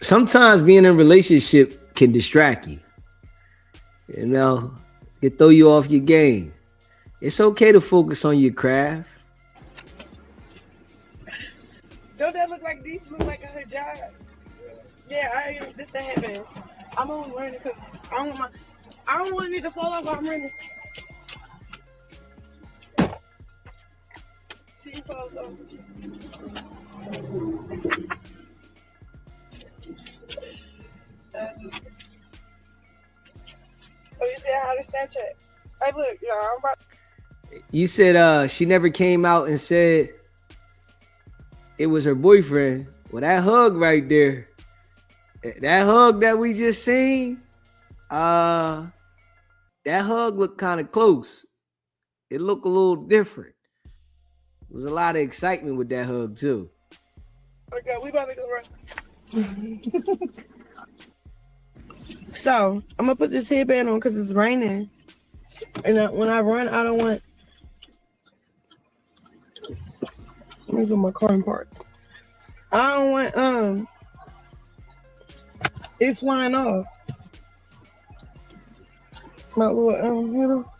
sometimes being in a relationship can distract you. You know, it throw you off your game. It's okay to focus on your craft. Don't that look like these look like a hijab? Yeah, I am. This ain't happening. I'm only wearing it because I don't want it to fall off while I'm wearing it. See, it falls off. Oh, you said how to Snapchat? Hey, look, y'all, I'm about. You said she never came out and said it was her boyfriend. Well, that hug right there, that hug that we just seen, that hug looked kind of close. It looked a little different. There was a lot of excitement with that hug too. Okay, we about to go run. So I'm gonna put this headband on because it's raining, and when I run, I don't want. Let me get my car in park. I don't want it flying off. My little handle.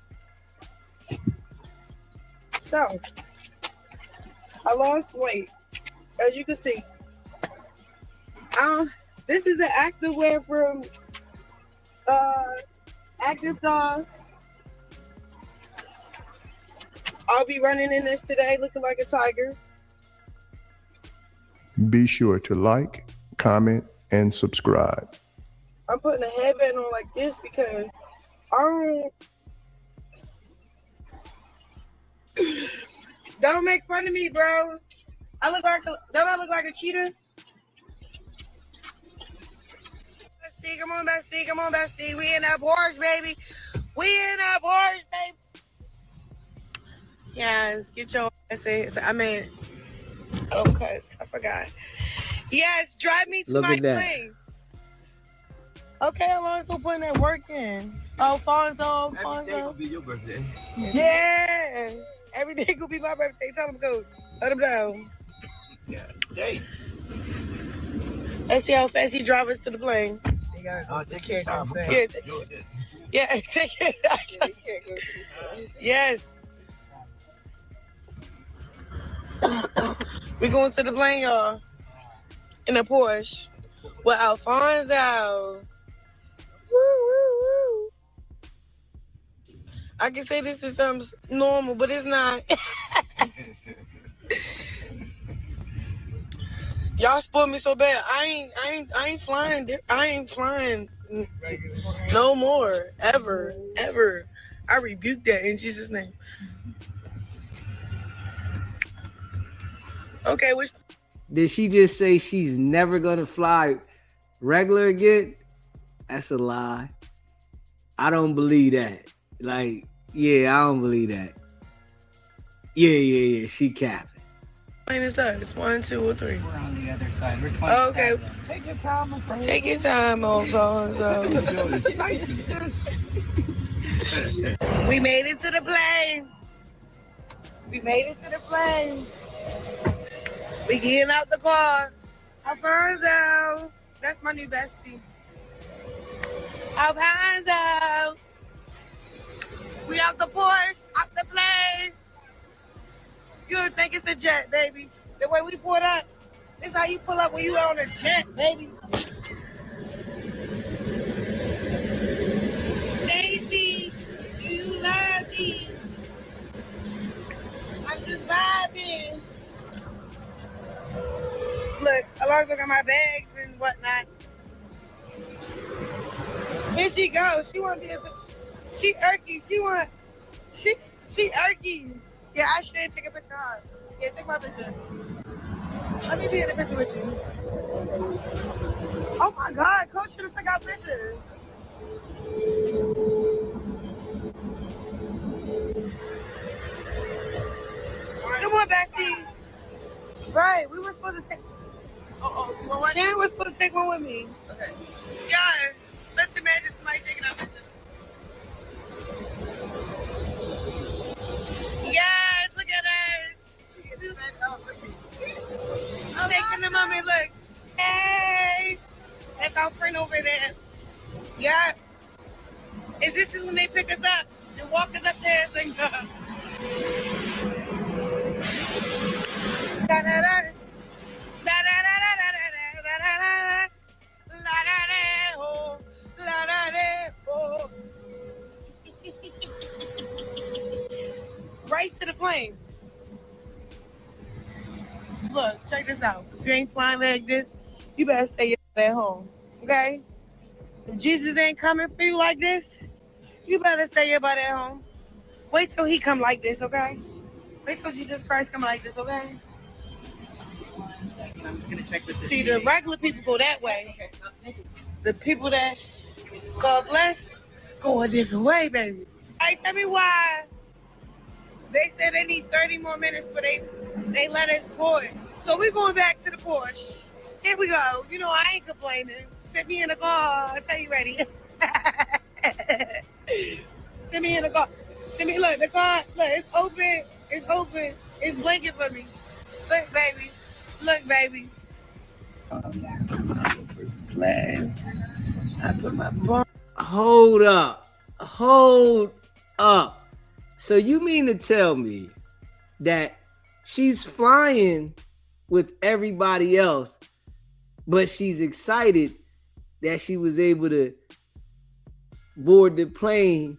So I lost weight, as you can see. This is an active wear from Active Dogs. I'll be running in this today looking like a tiger. Be sure to like, comment, and subscribe. I'm putting a headband on like this because don't make fun of me, bro. Don't I look like a cheetah? Bestie, come on, bestie, come on, bestie. We in that Porsche, baby. We in that Porsche, baby. Yes, get your ass in. I mean, oh, cuss. I forgot. Yes, drive me to my plane. Okay, Alonso putting that work in. Alfonso. Every day will be your birthday. Yeah. Every day will be my birthday. Tell him, coach. Let him know. Yeah. Day. Let's see how fast he drives us to the plane. You gotta take your time. Yeah, take it. Yes. We going to the plane, y'all. In a Porsche. With Alfonso. Woo, woo, woo. I can say this is something normal, but it's not. Y'all spoiled me so bad. I ain't flying. I ain't flying no more. Ever. I rebuke that in Jesus' name. Okay, which Did she just say she's never gonna fly regular again? That's a lie. I don't believe that. Like, yeah, I don't believe that. Yeah. She capping. plane is us? 1, 2, or 3? We're on the other side. We're 27. Okay. Take your time, my friend. Take your time, Alfonso. We made it to the plane. We getting out the car. Alfonso. That's my new bestie. Alfonso. We out the Porsche, out the plane. You would think it's a jet, baby. The way we pulled up, this how you pull up when you on a jet, baby. Stacy, do you love me? I'm just vibing. Look, Alonso got my bags and whatnot. Here she goes. She want to be she irky. She irky. Yeah, I should take a picture of her. Yeah, take my picture. Let me be in the picture with you. Oh my God, Coach should have took our picture. Come on, bestie. Right, we were supposed to take. Sharon was supposed to take one with me. Okay. Yeah, let's imagine somebody taking our picture. Yes, look at us. I'm taking the moment. Look. Hey. our friend over there. Yeah. Is this when they pick us up and walk us up there and sing? Da, da, da, da, da, da, da, da, la da da ho, la da da ho. Right to the plane. Look, check this out. If you ain't flying like this, you better stay at home. Okay? If Jesus ain't coming for you like this, you better stay your butt at home. Wait till he come like this, okay? Wait till Jesus Christ come like this, okay? I'm just gonna check with the See, the regular people go that way. The people that God bless go a different way, baby. All right, tell me why they said they need 30 more minutes, but they let us board. So we're going back to the Porsche. Here we go. You know, I ain't complaining. Sit me in the car. I'll tell you ready. Sit me in the car. Sit me, look, the car, look, it's open. It's open. It's blinking for me. Look, baby. Look, baby. First class. I put my bar. Hold up. Hold up. So you mean to tell me that she's flying with everybody else, but she's excited that she was able to board the plane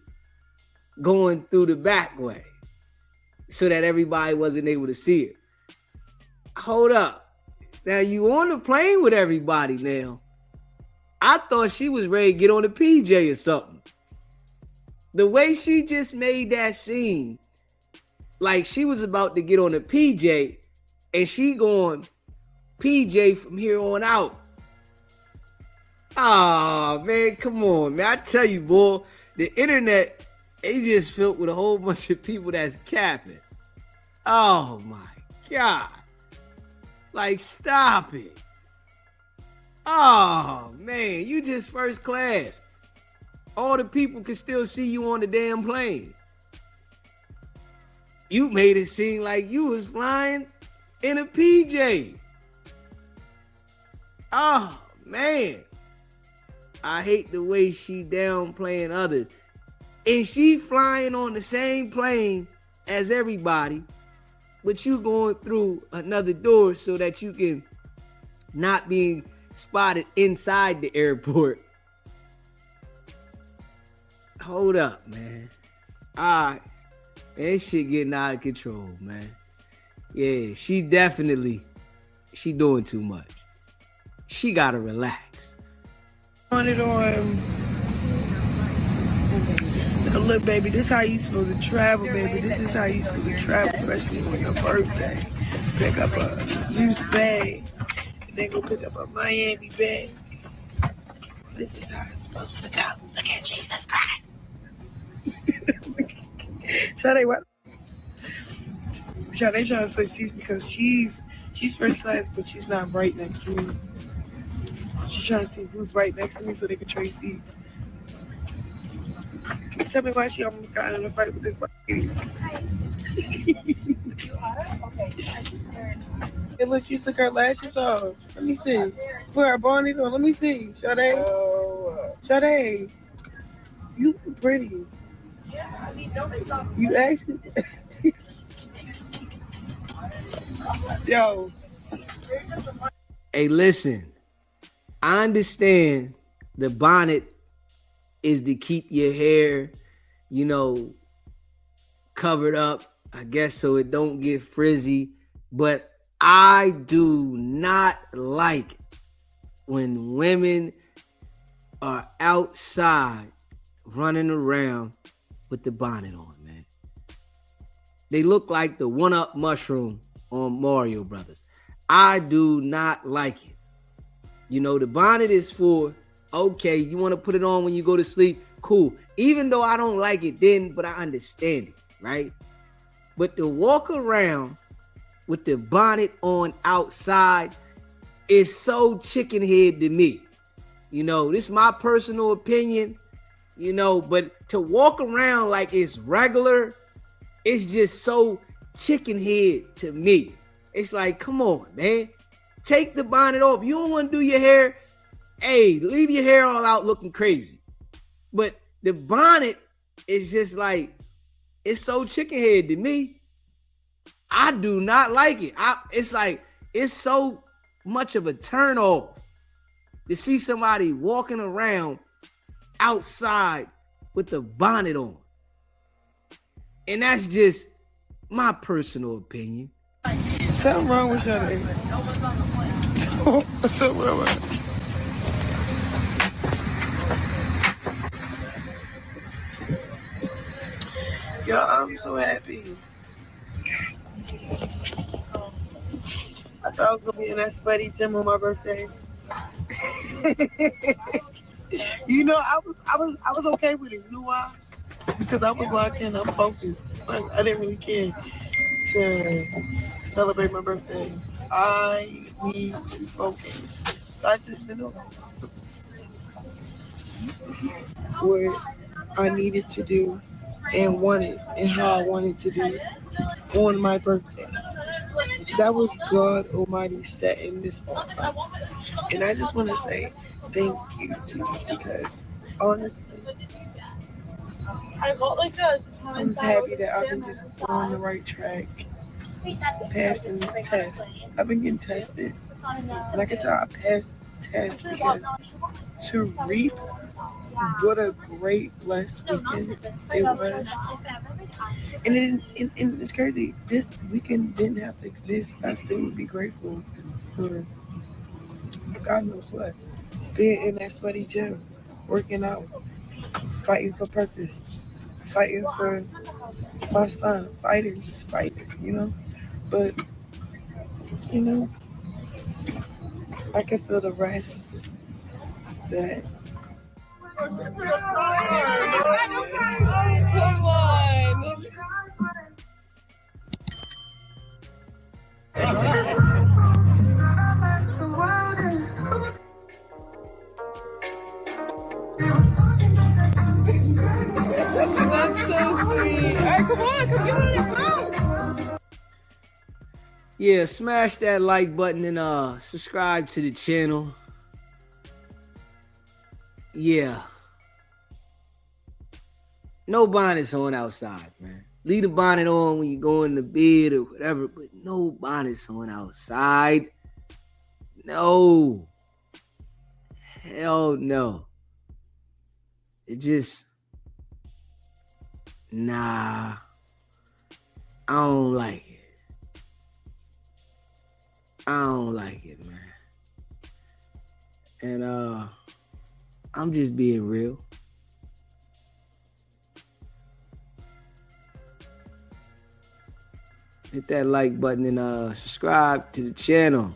going through the back way so that everybody wasn't able to see her? Hold up. Now you on the plane with everybody now. I thought she was ready to get on the PJ or something. The way she just made that scene, like she was about to get on the PJ and she going PJ from here on out. Oh man, come on, man. I tell you, boy, the internet, they just filled with a whole bunch of people that's capping. Oh my God. Like, stop it. Oh man, you just first class. All the people can still see you on the damn plane. You made it seem like you was flying in a PJ. Oh man. I hate the way she downplaying others. And she flying on the same plane as everybody, but you going through another door so that you can not be spotted inside the airport. Hold up, man. All right. That shit getting out of control, man. Yeah, she doing too much. She gotta relax. On it on. Look, baby, this is how you supposed to travel, baby. This is how you supposed to travel, especially on your birthday. Pick up a juice bag, and then go pick up a Miami bag. This is how it's supposed to go. Look at Jesus Christ. Sade, what? Sade trying to switch seats because she's first class, but she's not right next to me. She's trying to see who's right next to me so they can trade seats. Tell me why she almost got in a fight with this white lady. Hey, look, she took her lashes off. Let me see. Put her bonnet on. Let me see. Sade. Sade. You look pretty. You actually. Yo. Hey, listen. I understand the bonnet is to keep your hair, you know, covered up, I guess, so it don't get frizzy. But I do not like when women are outside running around with the bonnet on, man. They look like the one-up mushroom on Mario Brothers. I do not like it. You know, the bonnet is for, okay, you want to put it on when you go to sleep, cool. Even though I don't like it then, but I understand it, right? But to walk around with the bonnet on outside is so chicken head to me. You know, this is my personal opinion, you know, but to walk around like it's regular, it's just so chicken head to me. It's like, come on, man. Take the bonnet off. You don't want to do your hair, hey, leave your hair all out looking crazy. But the bonnet is just like, it's so chicken head to me. I do not like it. It's like, it's so much of a turn off to see somebody walking around outside with the bonnet on. And that's just my personal opinion. Something wrong with your day. Something wrong with it. Yo, I'm so happy. I thought I was gonna be in that sweaty gym on my birthday. You know, I was okay with it. You know why? Because I was locked in. I'm focused. I didn't really care to celebrate my birthday. I need to focus. So I just did what I needed to do and wanted and how I wanted to do on my birthday. That was God Almighty setting this all up. And I just want to say thank you, Jesus, because honestly, I'm happy that I've been just on the right track, passing the test. I've been getting tested. And I can tell I passed the test because to reap what a great blessed weekend it was. And it's crazy. This weekend didn't have to exist. I still would be grateful for God knows what. Being in that sweaty gym, working out, fighting for purpose, fighting for my son, just fighting, you know? But, you know, I can feel the rest that. Come on. That's so sweet. All right, come on, get on your phone. Yeah, smash that like button and subscribe to the channel. Yeah. No bonnets on outside, man. Leave the bonnet on when you go in the bed or whatever, but no bonnets on outside. No. Hell no. It just, nah. I don't like it. I don't like it, man. And I'm just being real. Hit that like button and subscribe to the channel.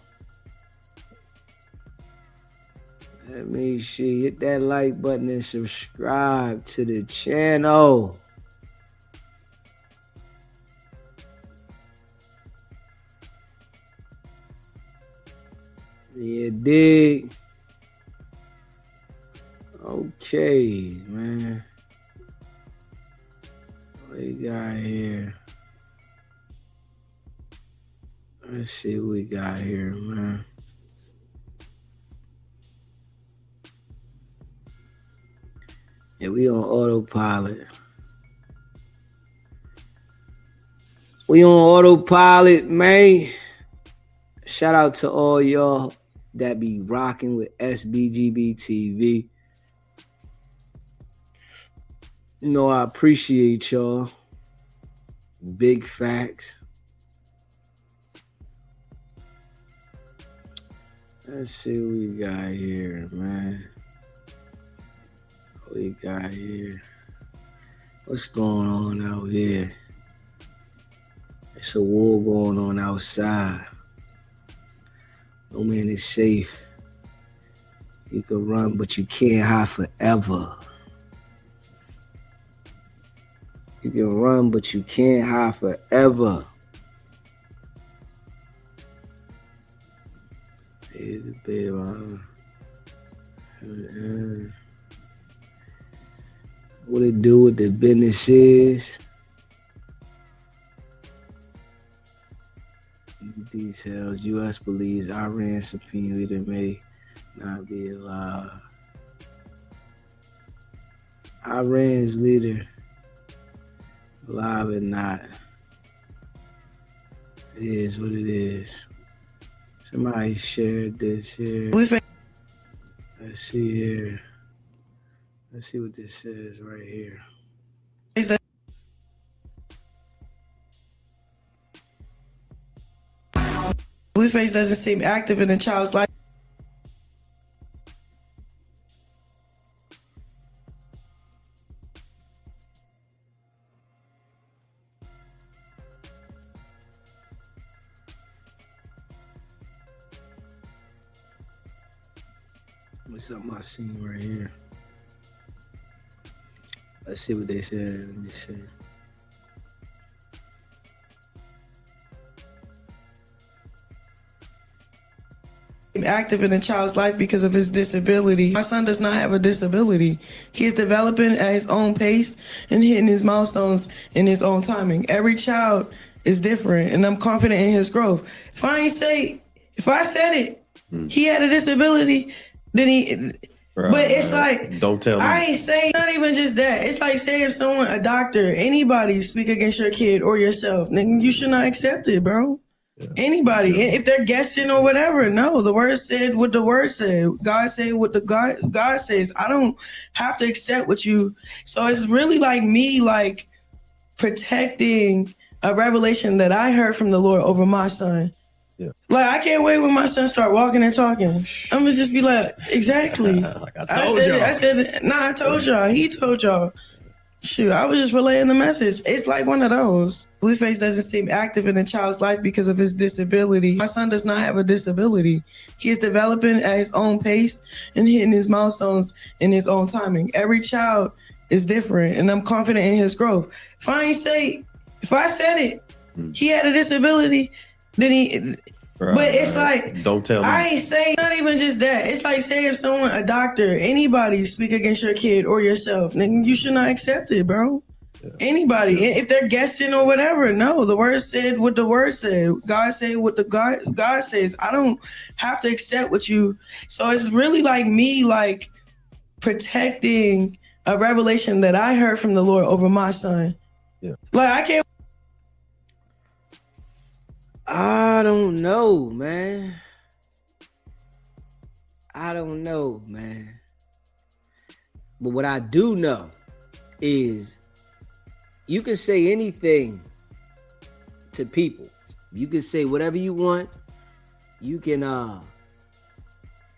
Let me see. Hit that like button and subscribe to the channel. Yeah, dig. Okay, man. What we got here? Let's see what we got here, man. Yeah, we on autopilot. We on autopilot, man. Shout out to all y'all that be rocking with SBGB TV. You know, I appreciate y'all. Big facts. Let's see what we got here, man. What we got here? What's going on out here? It's a war going on outside. No man is safe. You can run, but you can't hide forever. You can run, but you can't hide forever. What it do with the business is. Details. U.S. believes Iran subpoena leader may not be allowed. Iran's leader, alive or not. It is what it is. Somebody shared this here. Let's see here. Let's see what this says right here. Blueface doesn't seem active in the child's life. What's something I seen right here? Let's see what they said. Let me see. Active in the child's life because of his disability. My son does not have a disability. He is developing at his own pace and hitting his milestones in his own timing. Every child is different, and I'm confident in his growth. If I said it, he had a disability, then he. Right, but it's like, don't tell me. I ain't saying, not even just that. It's like saying if someone, a doctor, anybody speak against your kid or yourself, then you should not accept it, bro. Yeah. Anybody, if they're guessing or whatever, no, the word said what the word said. God said what the God says. I don't have to accept what you. So it's really like me, like protecting a revelation that I heard from the Lord over my son. Yeah. Like I can't wait when my son start walking and talking. I'm gonna just be like, exactly. Like I told y'all. He told y'all. Shoot, I was just relaying the message. It's like one of those. Blueface doesn't seem active in the child's life because of his disability. My son does not have a disability. He is developing at his own pace and hitting his milestones in his own timing. Every child is different, and I'm confident in his growth. If I said it, he had a disability, then he. Right, but it's like, don't tell me. I ain't saying, not even just that. It's like saying if someone, a doctor, anybody speak against your kid or yourself, then you should not accept it, bro. Yeah. Anybody, if they're guessing or whatever, no, the word said what the word said. God said what the God says. I don't have to accept what you. So it's really like me, like protecting a revelation that I heard from the Lord over my son. Yeah. Like I can't. I don't know, man. But what I do know is you can say anything to people. You can say whatever you want. You can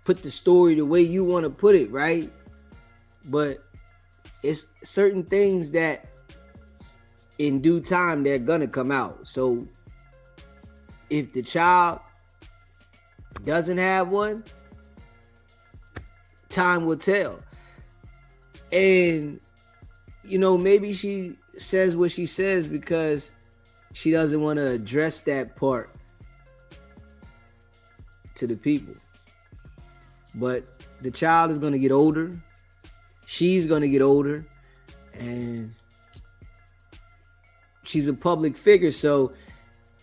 put the story the way you want to put it, right? But it's certain things that in due time they're gonna come out. So if the child doesn't have one, time will tell. And, you know, maybe she says what she says because she doesn't want to address that part to the people. But the child is going to get older. She's going to get older. And she's a public figure, so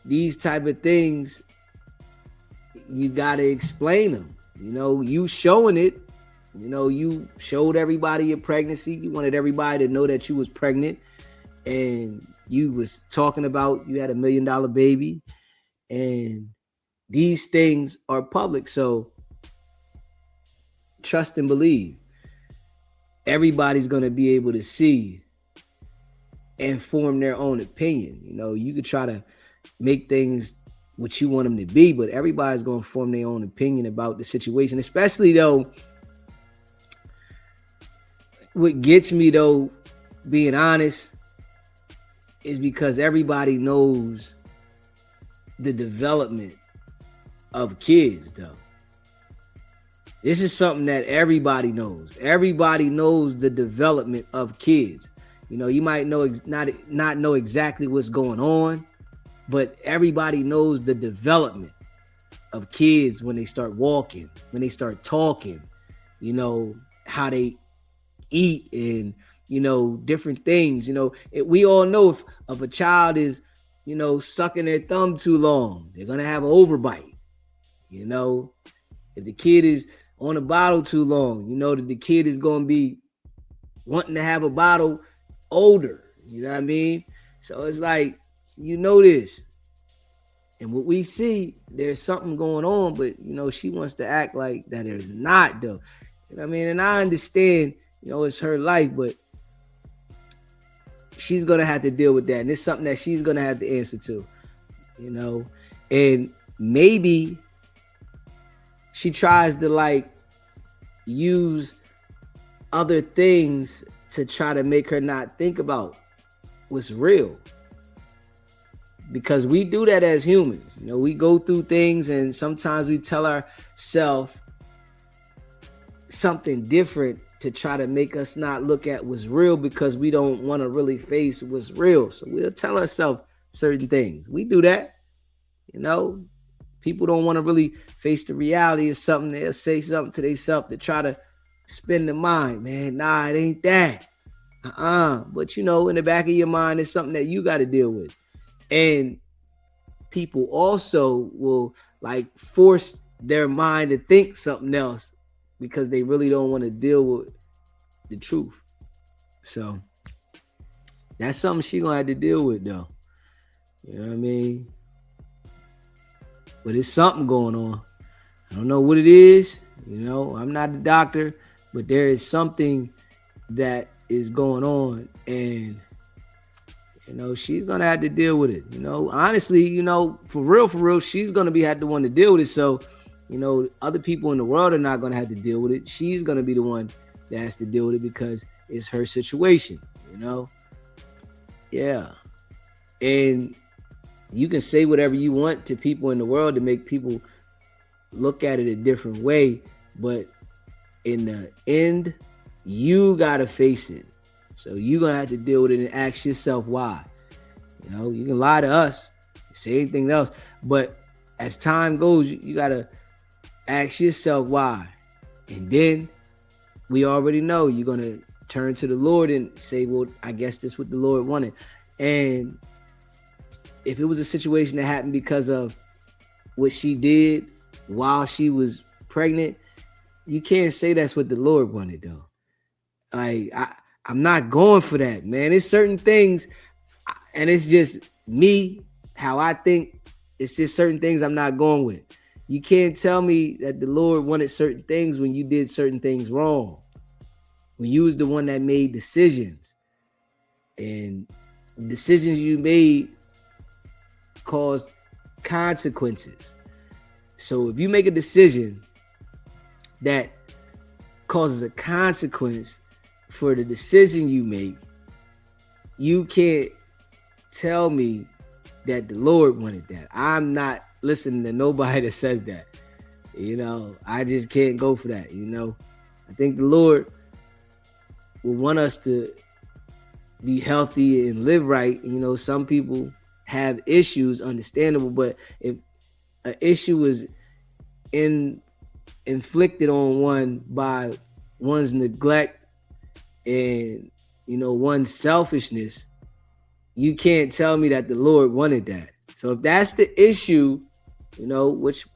these type of things, you got to explain them. You know, you showing it. You know, you showed everybody your pregnancy. You wanted everybody to know that you was pregnant. And you was talking about you had $1 million baby. And these things are public. So trust and believe. Everybody's going to be able to see and form their own opinion. You know, you could try to make things what you want them to be, but everybody's going to form their own opinion about the situation, especially though, what gets me though, being honest, is because everybody knows the development of kids though. This is something that everybody knows. Everybody knows the development of kids. You know, you might know not know exactly what's going on, but everybody knows the development of kids when they start walking, when they start talking, you know, how they eat and, you know, different things. You know, we all know if a child is, you know, sucking their thumb too long, they're going to have an overbite. You know, if the kid is on a bottle too long. You know that the kid is going to be wanting to have a bottle older. You know what I mean? So it's like, you know this. And what we see, there's something going on, but, you know, she wants to act like that there's not, though. You know what I mean? And I understand, you know, it's her life, but she's going to have to deal with that. And it's something that she's going to have to answer to, you know? And maybe she tries to, like, use other things to try to make her not think about what's real. Because we do that as humans. You know, we go through things and sometimes we tell ourselves something different to try to make us not look at what's real because we don't want to really face what's real. So we'll tell ourselves certain things. We do that. You know, people don't want to really face the reality of something. They'll say something to themselves to try to spin the mind. Man, nah, it ain't that. But, you know, in the back of your mind, it's something that you got to deal with. And people also will like force their mind to think something else because they really don't want to deal with the truth. So that's something she gonna have to deal with, though. You know what I mean? But it's something going on. I don't know what it is. You know, I'm not a doctor, but there is something that is going on, and you know, she's gonna have to deal with it. You know, honestly, you know, for real, she's gonna be had the one to deal with it. So, you know, other people in the world are not gonna have to deal with it. She's gonna be the one that has to deal with it because it's her situation. You know, yeah. And you can say whatever you want to people in the world to make people look at it a different way, but in the end, you gotta face it. So you're going to have to deal with it and ask yourself why. You know, you can lie to us, say anything else, but as time goes, you got to ask yourself why. And then we already know you're going to turn to the Lord and say, well, I guess this is what the Lord wanted. And if it was a situation that happened because of what she did while she was pregnant, you can't say that's what the Lord wanted, though. Like, I'm not going for that, man. It's certain things, and it's just me, how I think. It's just certain things I'm not going with. You can't tell me that the Lord wanted certain things when you did certain things wrong. When you was the one that made decisions. And decisions you made caused consequences. So if you make a decision that causes a consequence for the decision you make, you can't tell me that the Lord wanted that. I'm not listening to nobody that says that. You know, I just can't go for that. You know, I think the Lord will want us to be healthy and live right. You know, some people have issues, understandable, but if an issue is inflicted on one by one's neglect and, you know, one's selfishness, you can't tell me that the Lord wanted that. So if that's the issue, you know, which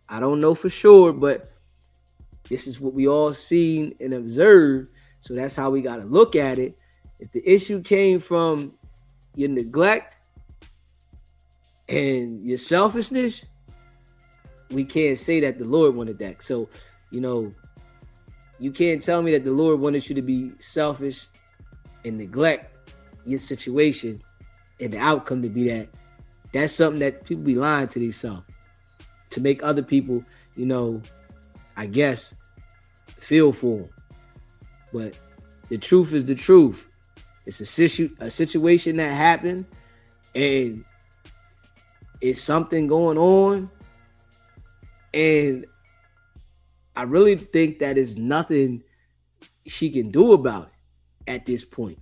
I don't know for sure, but this is what we all seen and observed. So that's how we got to look at it. If the issue came from your neglect and your selfishness, we can't say that the Lord wanted that. So, you know, you can't tell me that the Lord wanted you to be selfish and neglect your situation and the outcome to be that. That's something that people be lying to themselves to make other people, you know, I guess, feel for them. But the truth is the truth. It's a situation that happened, and it's something going on, and I really think that is nothing she can do about it at this point.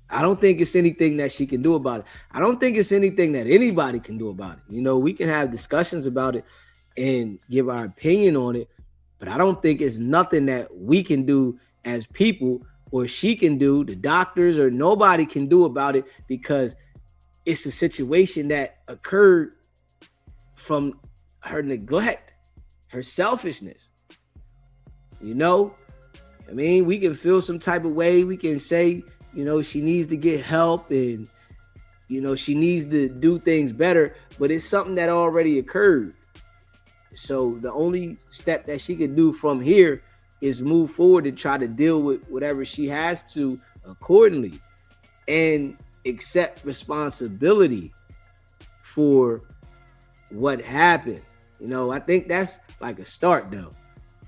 I don't think it's anything that she can do about it. I don't think it's anything that anybody can do about it. You know, we can have discussions about it and give our opinion on it, but I don't think it's nothing that we can do as people, or she can do, the doctors, or nobody can do about it, because it's a situation that occurred from her neglect. her selfishness. You know, I mean, we can feel some type of way. We can say, you know, she needs to get help and, you know, she needs to do things better, but it's something that already occurred. So the only step that she can do from here is move forward and try to deal with whatever she has to accordingly and accept responsibility for what happened. You know, I think that's like a start though.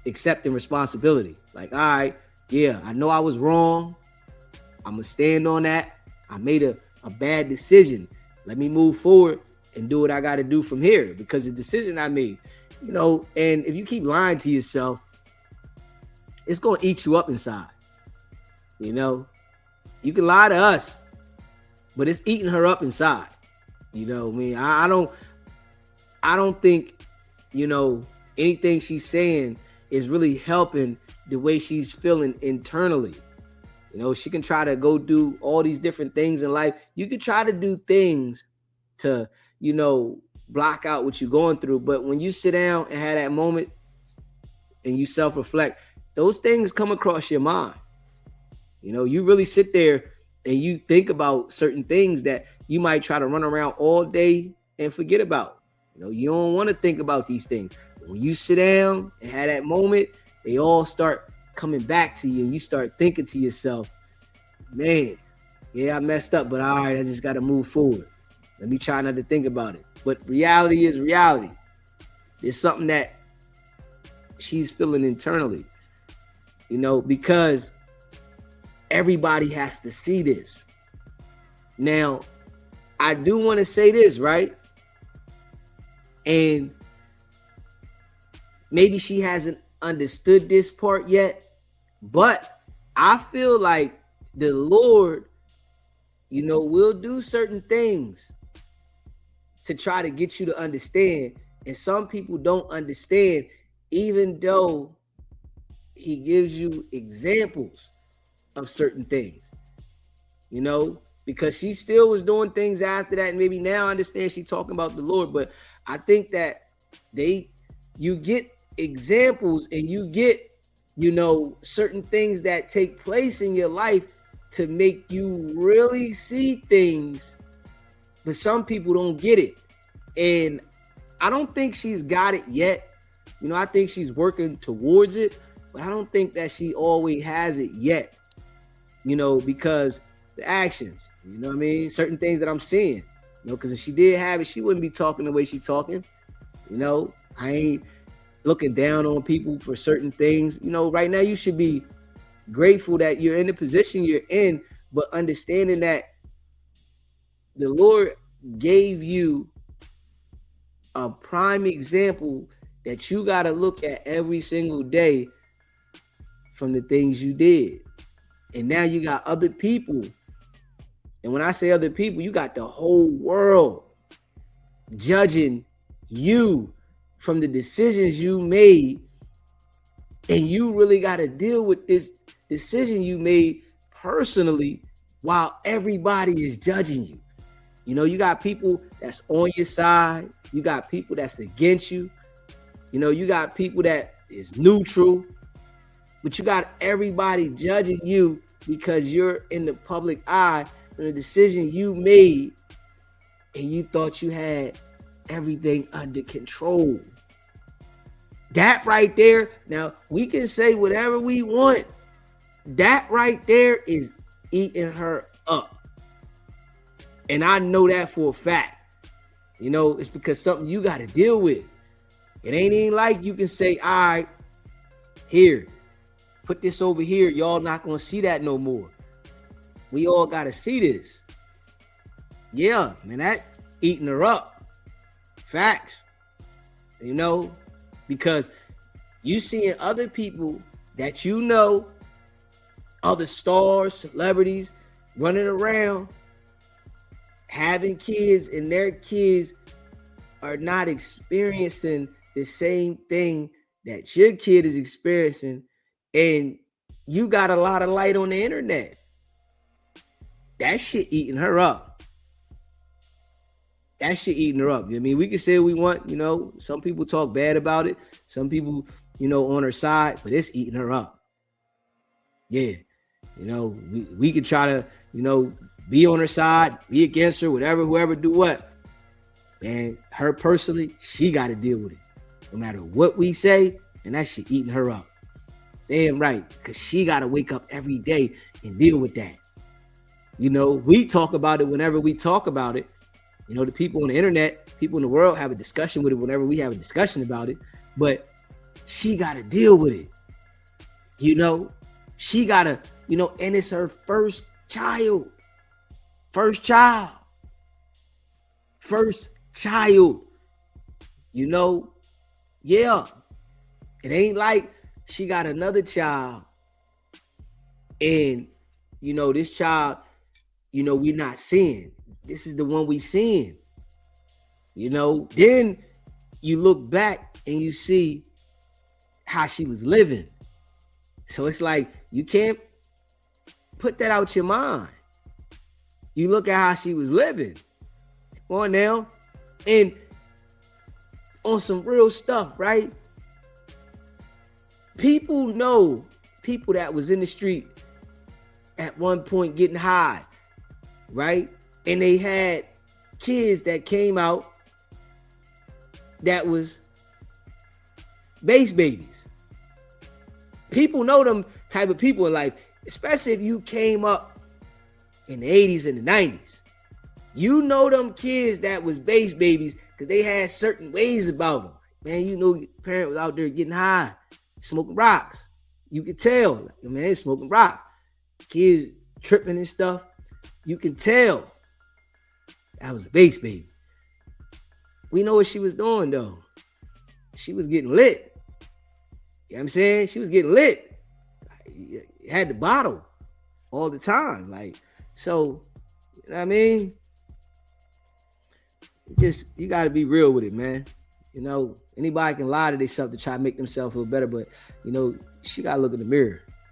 Accepting responsibility. Like, all right, yeah, I know I was wrong. I'm gonna stand on that. I made a bad decision. Let me move forward and do what I got to do from here because the decision I made, you know, and if you keep lying to yourself, it's gonna eat you up inside. You know, you can lie to us, but it's eating her up inside. You know, I mean, I don't think, you know, anything she's saying is really helping the way she's feeling internally. You know, she can try to go do all these different things in life. You can try to do things to, you know, block out what you're going through. But when you sit down and have that moment and you self-reflect, those things come across your mind. You know, you really sit there and you think about certain things that you might try to run around all day and forget about. You know, you don't want to think about these things. When you sit down and have that moment, they all start coming back to you and you start thinking to yourself, man, yeah, I messed up, but all right, I just got to move forward. Let me try not to think about it. But reality is reality. It's something that she's feeling internally, you know, because everybody has to see this. Now, I do want to say this, right? And maybe she hasn't understood this part yet, but I feel like the Lord, you know, will do certain things to try to get you to understand. And some people don't understand, even though he gives you examples of certain things, you know, because she still was doing things after that. And maybe now I understand she's talking about the Lord, but I think that you get examples and you get, you know, certain things that take place in your life to make you really see things, but some people don't get it. And I don't think she's got it yet. You know, I think she's working towards it, but I don't think that she always has it yet, you know, because the actions, you know what I mean? Certain things that I'm seeing, you know, because if she did have it, she wouldn't be talking the way she's talking. You know, I ain't looking down on people for certain things. You know, right now you should be grateful that you're in the position you're in, but understanding that the Lord gave you a prime example that you got to look at every single day from the things you did. And now you got other people. And when I say other people, you got the whole world judging you from the decisions you made, and you really got to deal with this decision you made personally while everybody is judging you. You know, you got people that's on your side, you got people that's against you, you know, you got people that is neutral, but you got everybody judging you because you're in the public eye from the decision you made, and you thought you had everything under control. That right there, now we can say whatever we want. That right there is eating her up. And I know that for a fact. You know, it's because something you got to deal with. It ain't even like you can say, all right, here, put this over here. Y'all not going to see that no more. We all got to see this. Yeah, man, that eating her up. Facts. You know, because you seeing other people that you know, other stars, celebrities running around, having kids, and their kids are not experiencing the same thing that your kid is experiencing, and you got a lot of light on the internet. That shit eating her up. that shit eating her up. I mean, we can say what we want, you know, some people talk bad about it. Some people, you know, on her side, but it's eating her up. Yeah. You know, we could try to, you know, be on her side, be against her, whatever, whoever do what. And her personally, she got to deal with it. No matter what we say, and that shit eating her up. Damn right, because she got to wake up every day and deal with that. You know, we talk about it whenever we talk about it. You know, the people on the internet, people in the world have a discussion with it whenever we have a discussion about it. But she got to deal with it. You know, she got to, you know, and it's her first child. First child. You know, yeah. It ain't like she got another child and, you know, this child, you know, we're not seeing. This is the one we seeing. You know, then you look back and you see how she was living. So it's like, you can't put that out your mind. You look at how she was living. Come on now. And on some real stuff, right? People know people that was in the street at one point getting high, right? And they had kids that came out that was base babies. People know them type of people in life, especially if you came up in the 80s and the 90s. You know them kids that was base babies because they had certain ways about them. Man, you know your parent was out there getting high, smoking rocks. You could tell, man, they smoking rocks. Kids tripping and stuff. You can tell that was a base baby. We know what she was doing, though. She was getting lit. You know what I'm saying? She was getting lit. Had the bottle all the time. Like, so, you know what I mean? Just, you got to be real with it, man. You know, anybody can lie to themselves to try to make themselves feel better, but, you know, she got to look in the mirror.